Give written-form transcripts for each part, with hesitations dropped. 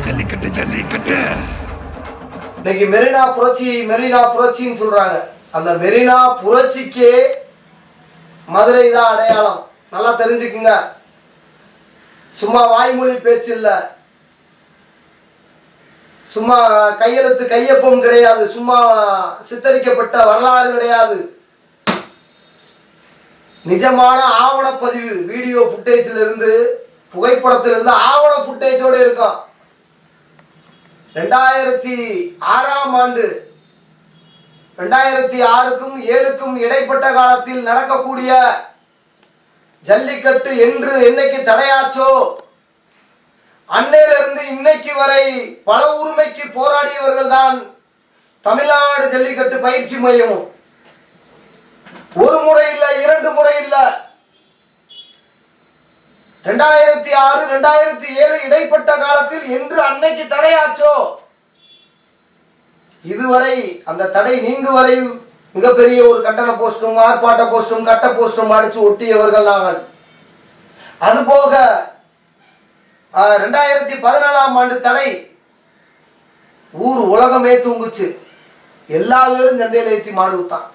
ஜல்லிக்கட்டு ஜல்லிக்கட்டு. இன்னைக்கு மெரினா புரட்சின்னு சொல்றாங்க. அந்த மெரினா புரட்சிக்கே மதுரை தான் அடையாளம். நல்லா தெரிஞ்சுக்குங்க. சும்மா வாய்மொழி பேச்சு இல்ல, சும்மா கையெழுத்து கையொப்பம் கிடையாது, சும்மா சித்தரிக்கப்பட்ட வரலாறு கிடையாது. நிஜமான ஆவணப்பதிவு, வீடியோ ஃபுட்டேஜ்ல இருந்து, புகைப்படத்திலிருந்து ஆவண ஃபுட்டேஜோடு இருக்கும். 2006ஆம் ஆண்டு 2006க்கும் 2007க்கும் இடைப்பட்ட காலத்தில் நடக்கக்கூடிய ஜல்லிக்கட்டு என்று என்னைக்கு தடையாச்சோ அன்னையிலிருந்து இன்னைக்கு வரை பல உரிமைக்கு போராடியவர்கள் தான் தமிழ்நாடு ஜல்லிக்கட்டு பயிற்சி மையமும். ஒரு முறை இல்ல, 2 முறை இல்ல. 2006 2007 இடைப்பட்ட காலத்தில் என்று அன்னைக்கு தடையாச்சோ இதுவரை அந்த தடை நீங்கு வரை மிகப்பெரிய ஒரு கட்டண போஸ்டும், ஆர்ப்பாட்ட போஸ்டும், கட்ட போஸ்டும் அடிச்சு ஒட்டியவர்கள் நாங்கள். அதுபோக 2014ஆம் ஆண்டு தடை ஊர் உலகமே தூங்குச்சு. எல்லா பேரும் சந்தையில் ஏற்றி மாடு வித்தான்,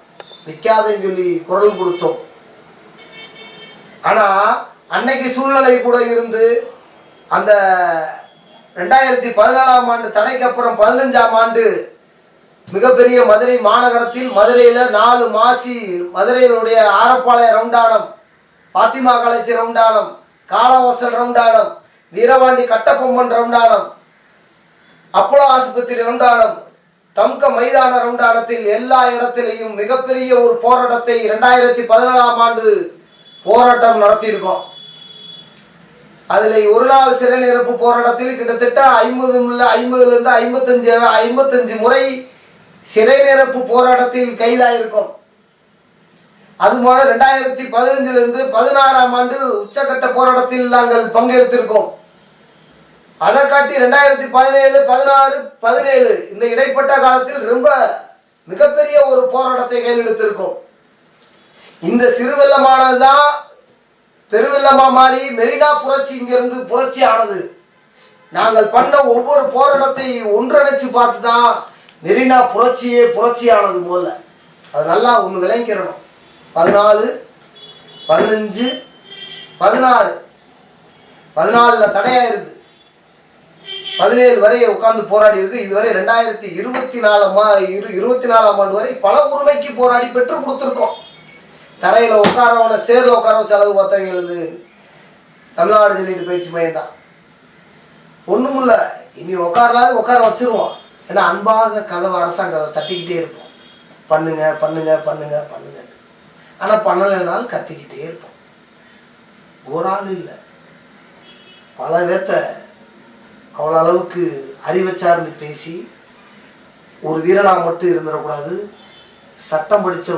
விற்காதேன்னு சொல்லி குரல் கொடுத்தோம். ஆனா அன்னைக்கு சூழ்நிலை கூட இருந்து அந்த 2014ஆம் ஆண்டு தடைக்கு அப்புறம் 15ஆம் ஆண்டு மிகப்பெரிய மதுரை மாநகரத்தில் மதுரையில் 4 மாசி மதுரையினுடைய ஆரப்பாளைய ரவுண்டானம், பாத்திமா காலேஜ் ரவுண்டானம், காலவாசல் ரவுண்டானம், வீரவாண்டி கட்டபொம்மன் ரவுண்டானம், அப்போலோ ஆஸ்பத்திரி ரவுண்டானம், தம்க மைதான ரவுண்டானத்தில் எல்லா இடத்திலையும் மிகப்பெரிய ஒரு போராட்டத்தை 2014ஆம் ஆண்டு போராட்டம் நடத்தியிருக்கோம். அதில் ஒரு நாள் சிறை நிரப்பு போராட்டத்தில் கிட்டத்தட்ட 50லேருந்து 55 முறை சிறை நிரப்பு போராட்டத்தில் கைதாயிருக்கும். அது போல 2015லிருந்து 16ஆம் ஆண்டு உச்சகட்ட போராட்டத்தில் நாங்கள் பங்கேற்றிருக்கோம். அதை காட்டி 2017, 16, 17 இந்த இடைப்பட்ட காலத்தில் ரொம்ப மிகப்பெரிய ஒரு போராட்டத்தை கையில் எடுத்திருக்கோம். இந்த சிறுவெள்ளமானதுதான் பெருவெள்ளமா மாறி மெரினா புரட்சி இங்கிருந்து புரட்சி ஆனது. நாங்கள் பண்ண ஒவ்வொரு போராட்டத்தை ஒன்றிணைச்சு பார்த்து தான் மெரினா புரட்சியே புரட்சி ஆனது. முதல்ல அது நல்லா ஒன்று விளங்கிக்கிறணும். 14, 15, 16, 14ல் தடையாயிருது, 17 வரை உட்கார்ந்து போராடி இருக்கு. இதுவரை 2024ஆம் ஆண்டு வரை பல உரிமைக்கு போராடி பெற்று கொடுத்துருக்கோம். தரையில் உட்காரவன சேர்ல உட்கார வச்ச அளவு பார்த்தவங்களுக்கு தமிழ்நாடு ஜல்லிக்கட்டு பயிற்சி மையம் தான். ஒன்றும் இல்லை, இனி உட்காரலாம் உட்கார வச்சிருவோம். ஏன்னா அன்பாக கதவை அரசாங்கம் தட்டிக்கிட்டே இருப்போம், பண்ணுங்க பண்ணுங்க பண்ணுங்க பண்ணுங்க. ஆனால் பண்ணலைனாலும் கத்திக்கிட்டே இருப்போம். ஒரு ஆள் இல்லை, பல பேத்த அவ்வளோ அளவுக்கு அறிவை சார்ந்து பேசி ஒரு வீரனாக மட்டும் இருந்துடக்கூடாது, சட்டம் படித்த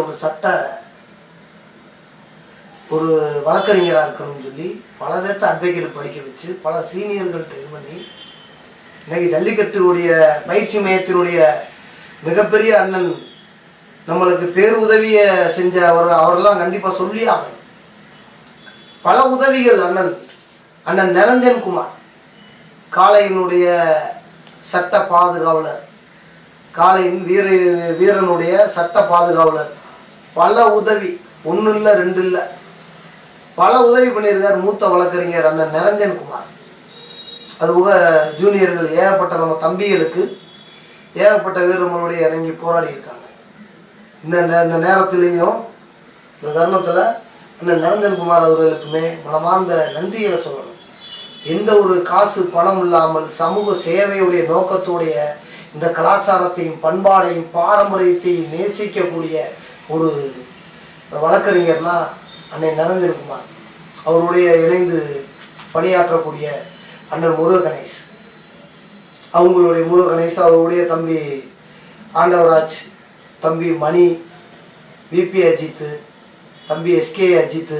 ஒரு வழக்கறிஞராக இருக்கணும்னு சொல்லி பல பேர்த்த அட்வொகேட் படிக்க வச்சு பல சீனியர்கள்ட்ட இது பண்ணி இன்னைக்கு ஜல்லிக்கட்டுடைய பயிற்சி மையத்தினுடைய மிகப்பெரிய அண்ணன் நம்மளுக்கு பேருதவியை செஞ்ச அவரெல்லாம் கண்டிப்பாக சொல்லி ஆகணும். பல உதவிகள் அண்ணன் நிரஞ்சன் குமார், காளையினுடைய சட்ட பாதுகாவலர், காளையின் வீரனுடைய சட்ட பாதுகாவலர், பல உதவி, 1 இல்லை 2 இல்லை, பல உதவி பண்ணியிருக்கார் மூத்த வழக்கறிஞர் அண்ணன் நிரஞ்சன் குமார். அதுபோக ஜூனியர்கள் ஏகப்பட்ட நம்ம தம்பிகளுக்கு ஏகப்பட்ட பேர் நம்மளுடைய இறங்கி போராடி இருக்காங்க. இந்த நேரத்திலையும் இந்த தருணத்தில் அண்ணன் நிரஞ்சன் குமார் அவர்களுக்குமே மனமார்ந்த நன்றிகளை சொல்லணும். எந்த ஒரு காசு பணம் இல்லாமல் சமூக சேவையுடைய நோக்கத்துடைய இந்த கலாச்சாரத்தையும் பண்பாடையும் பாரம்பரியத்தையும் நேசிக்கக்கூடிய ஒரு வழக்கறிஞர்னா அண்ணன் நிரஞ்சன் குமார். அவருடைய இணைந்து பணியாற்றக்கூடிய அண்ணன் முருககணேஷ், அவங்களுடைய முருககணேஷ், அவருடைய தம்பி ஆண்டவராஜ், தம்பி மணி, விபி அஜித், தம்பி எஸ்கே அஜித்,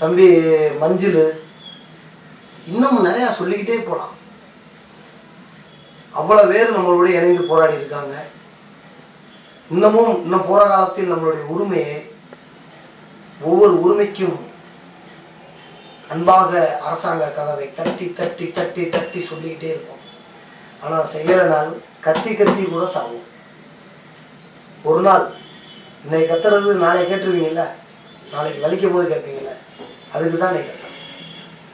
தம்பி மஞ்சில், இன்னும் நிறையா சொல்லிக்கிட்டே போகலாம். அவ்வளோ பேர் நம்மளுடைய இணைந்து போராடி இருக்காங்க. இன்னும் போகிற காலத்தில் நம்மளுடைய உரிமையை ஒவ்வொரு உரிமைக்கும் அன்பாக அரசாங்க கதவை தட்டி தட்டி தட்டி தட்டி சொல்லிக்கிட்டே இருப்போம். ஆனால் செய்யலைனால் கத்தி கத்தி கூட சாகும். ஒரு நாள் இன்னைக்கு கத்துறது நாளை கேட்டுருவீங்கல்ல, நாளைக்கு வலிக்கும் போது கேட்பீங்கல்ல, அதுக்கு தான் இன்னைக்கு கத்துறோம்.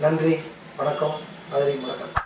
நன்றி, வணக்கம். மதுரை முழக்கம்.